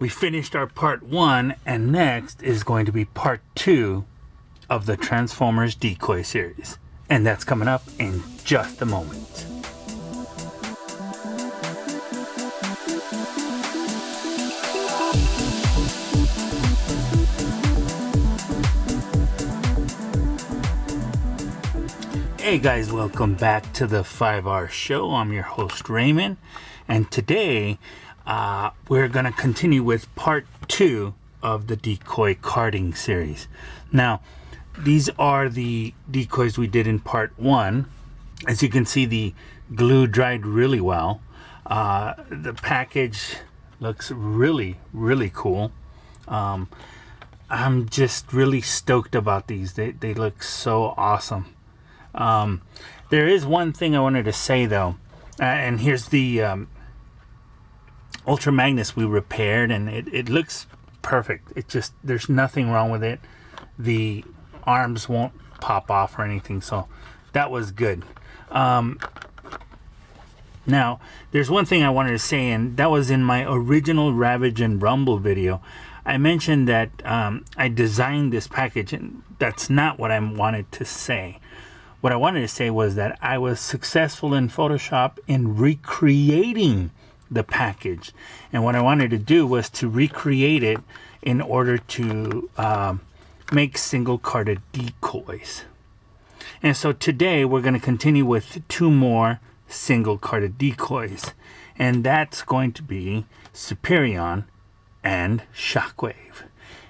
We finished our part 1, and next is going to be part 2 of the Transformers Decoy series. And that's coming up in just a moment. Hey guys, welcome back to the 5R Show. I'm your host Raymond, and today we're going to continue with part 2 of the Decoy karting series. Now, these are the decoys we did in part 1. As you can see, the glue dried really well. The package looks really cool. I'm just really stoked about these. They look so awesome. There is one thing I wanted to say though, and here's the Ultra Magnus we repaired, and it looks perfect. It just, there's nothing wrong with it. The arms won't pop off or anything, so that was good. Now there's one thing I wanted to say, and that was in my original Ravage and Rumble video. I mentioned that I designed this package, and that's not what I wanted to say. What I wanted to say was that I was successful in Photoshop in recreating the package. And what I wanted to do was to recreate it in order to make single-carded decoys. And so today we're going to continue with 2 more single-carded decoys. And that's going to be Superion and Shockwave.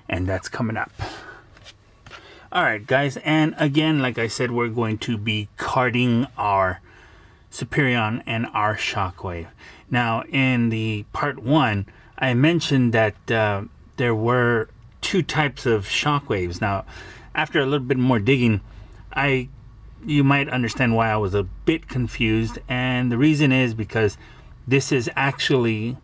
And that's coming up. Alright guys, and again, like I said, we're going to be carding our Superion and our Shockwave. Now, in the part 1, I mentioned that there were 2 types of Shockwaves. Now, after a little bit more digging, you might understand why I was a bit confused, and the reason is because this is actually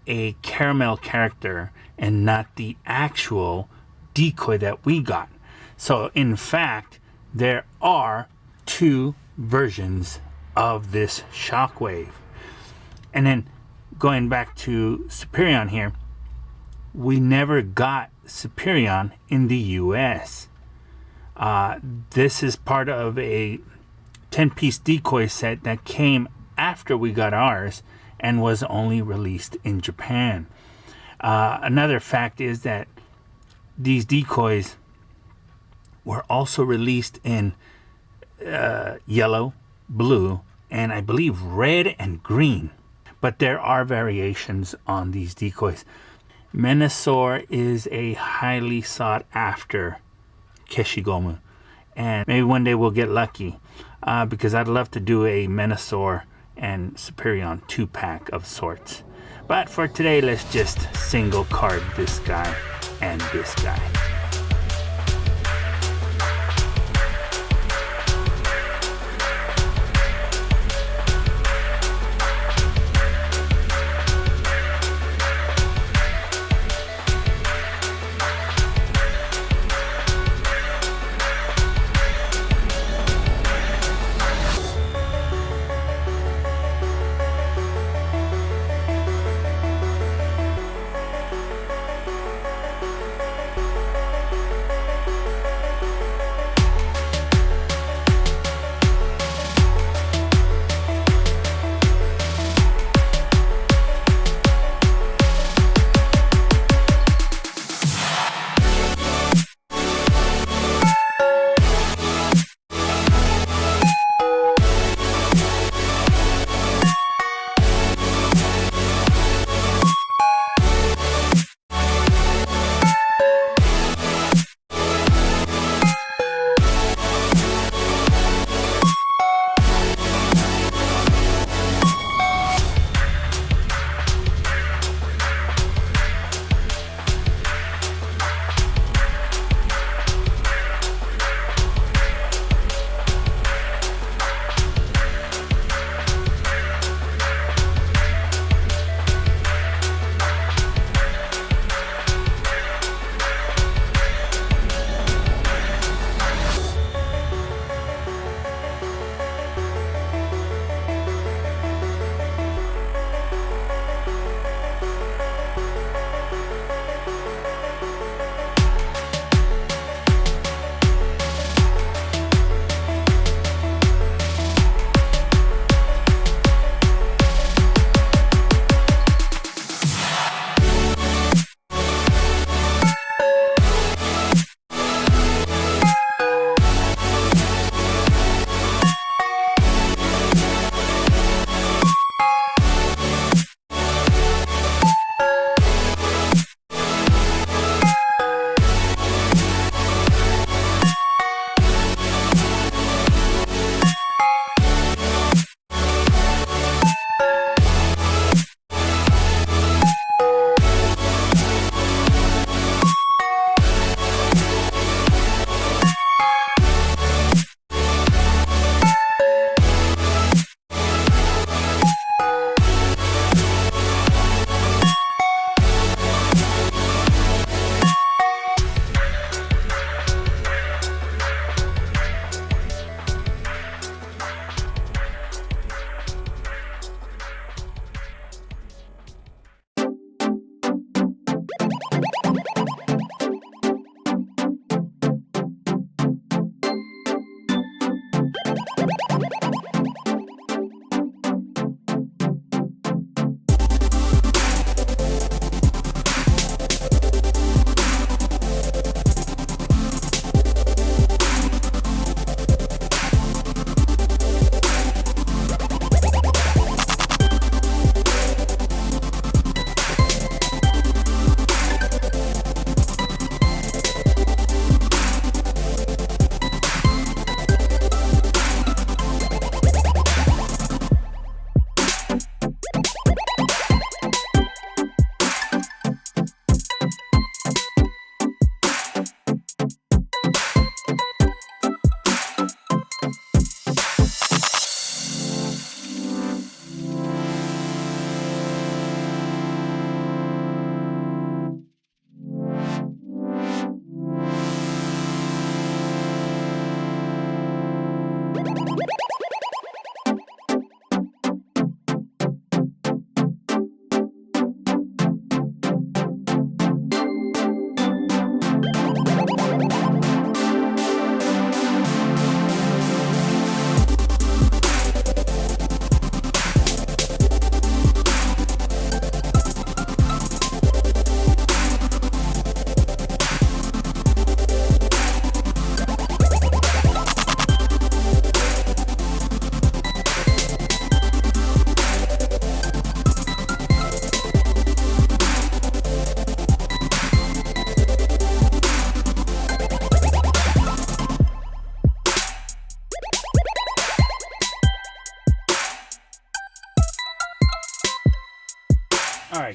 a caramel character and not the actual decoy that we got. So in fact, there are 2 versions of this Shockwave. And then going back to Superion here, we never got Superion in the US. This is part of a 10-piece decoy set that came after we got ours and was only released in Japan. Another fact is that these decoys were also released in yellow, blue, and I believe red and green. But there are variations on these decoys. Menasor is a highly sought after Keshigomu. And maybe one day we'll get lucky, because I'd love to do a Menasor and Superion 2-pack of sorts. But for today, let's just single card this guy and this guy.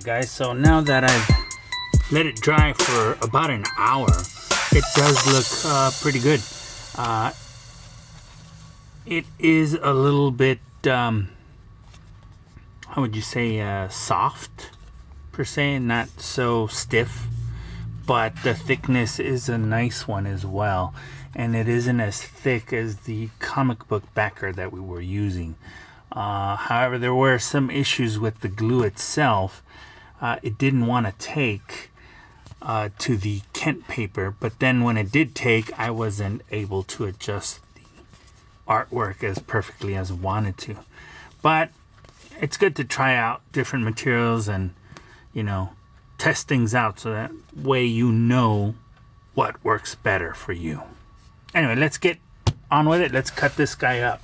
Alright guys, so now that I've let it dry for about an hour, it does look pretty good. It is a little bit, how would you say, soft per se, not so stiff, but the thickness is a nice one as well, and it isn't as thick as the comic book backer that we were using. However, there were some issues with the glue itself. It didn't want to take to the Kent paper, but then when it did take, I wasn't able to adjust the artwork as perfectly as I wanted to. But it's good to try out different materials and, you know, test things out so that way you know what works better for you. Anyway, let's get on with it. Let's cut this guy up.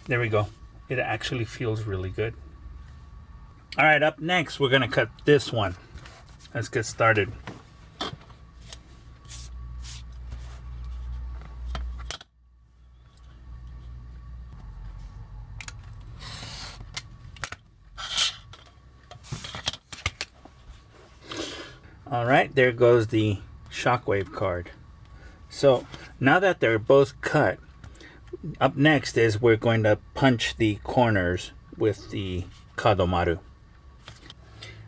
There we go. It actually feels really good. All right, up next, we're gonna cut this one. Let's get started. All right, there goes the Shockwave card. So now that they're both cut, up next is we're going to punch the corners with the Kadomaru.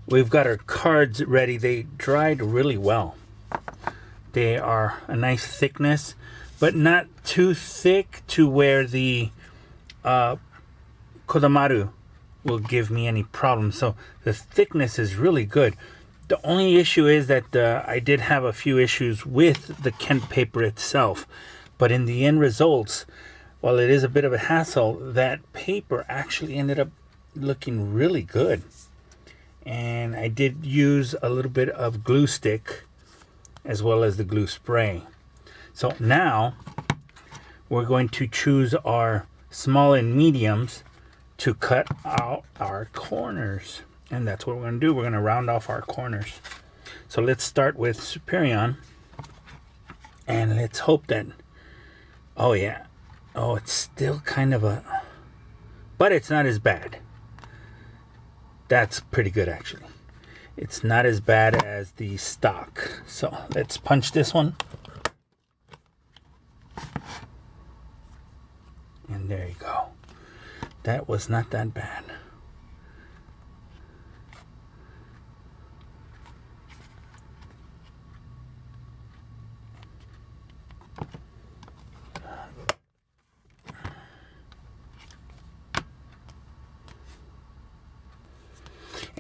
We've got our cards ready. They dried really well. They are a nice thickness, but not too thick to where the Kadomaru will give me any problems. So the thickness is really good. The only issue is that I did have a few issues with the Kent paper itself, but in the end results, while it is a bit of a hassle, that paper actually ended up looking really good. And I did use a little bit of glue stick as well as the glue spray. So now we're going to choose our small and mediums to cut out our corners. And that's what we're going to do. We're going to round off our corners. So let's start with Superion. And let's hope that, oh yeah. Oh, it's still kind of a, but it's not as bad. That's pretty good actually. It's not as bad as the stock. So let's punch this one. And there you go. That was not that bad.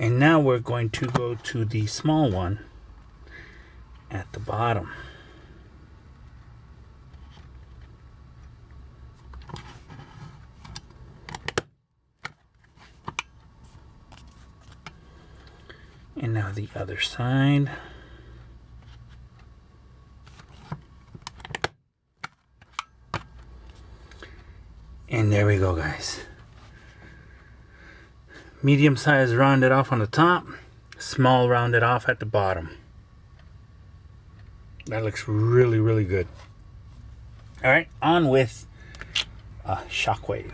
And now we're going to go to the small one at the bottom. And now the other side. And there we go, guys. Medium size rounded off on the top, small rounded off at the bottom. That looks really, really good. All right, on with Shockwave.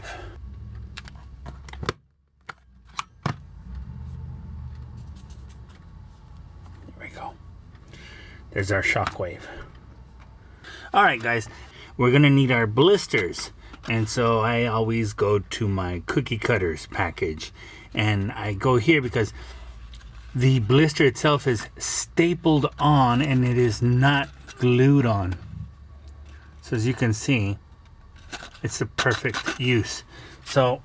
There we go. There's our Shockwave. All right, guys, we're gonna need our blisters. And so I always go to my cookie cutters package. And I go here because the blister itself is stapled on and it is not glued on. So as you can see, it's the perfect use. So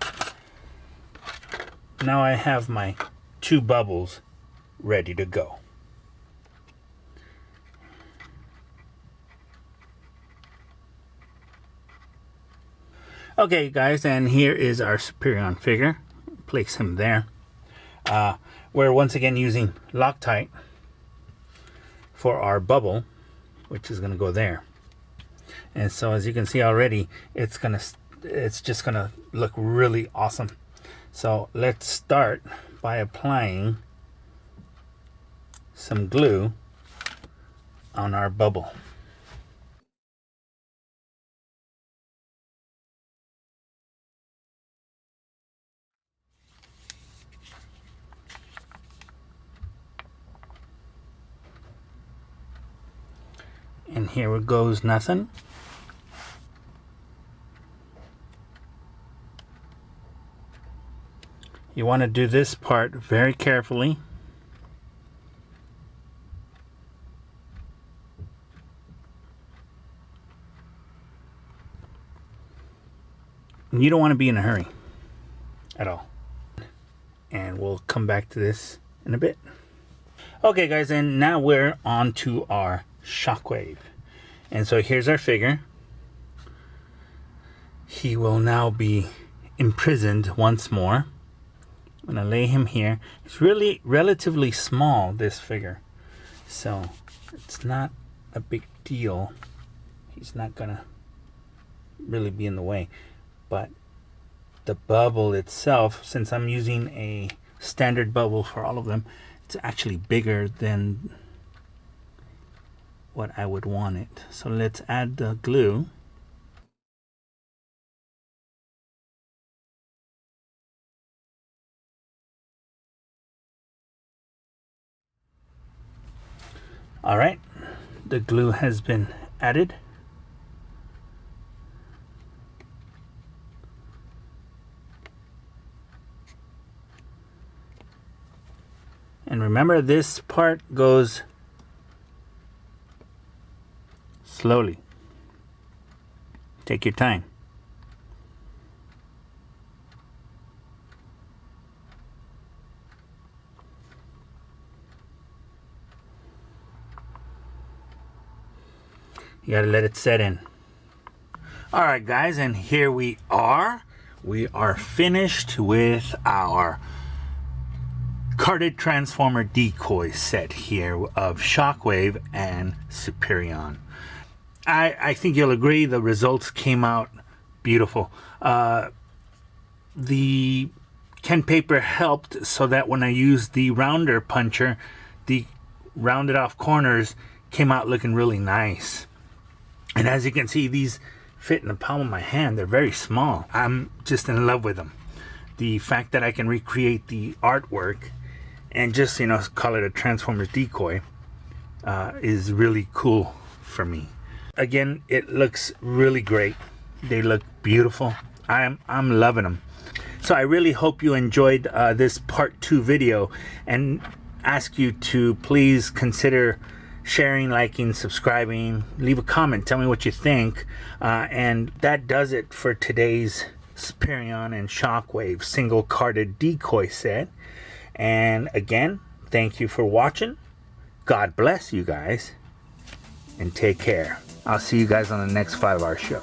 now I have my 2 bubbles ready to go. Okay guys, and here is our Superion figure. Place him there. We're once again using Loctite for our bubble, which is going to go there. And so as you can see already, it's just gonna look really awesome. So let's start by applying some glue on our bubble. And here it goes nothing. You want to do this part very carefully. You don't want to be in a hurry at all. And we'll come back to this in a bit. Okay guys, and now we're on to our Shockwave. And so here's our figure. He will now be imprisoned once more. I'm gonna lay him here. It's really relatively small, this figure, so it's not a big deal. He's not gonna really be in the way, but the bubble itself, since I'm using a standard bubble for all of them, it's actually bigger than what I would want it. So let's add the glue. All right, the glue has been added. And remember, this part goes slowly. Take your time. You gotta let it set in. All right guys, and here we are. We are finished with our carded transformer decoy set here of Shockwave and Superion. I think you'll agree the results came out beautiful. The Ken paper helped so that when I used the rounder puncher, the rounded off corners came out looking really nice. And as you can see, these fit in the palm of my hand. They're very small. I'm just in love with them. The fact that I can recreate the artwork and just, you know, call it a Transformers decoy is really cool for me. Again, it looks really great. They look beautiful. I'm loving them. So I really hope you enjoyed this part 2 video, and ask you to please consider sharing, liking, subscribing, leave a comment, tell me what you think. And that does it for today's Superion and Shockwave single carded decoy set. And again, thank you for watching. God bless you guys, and take care. I'll see you guys on the next 5-hour show.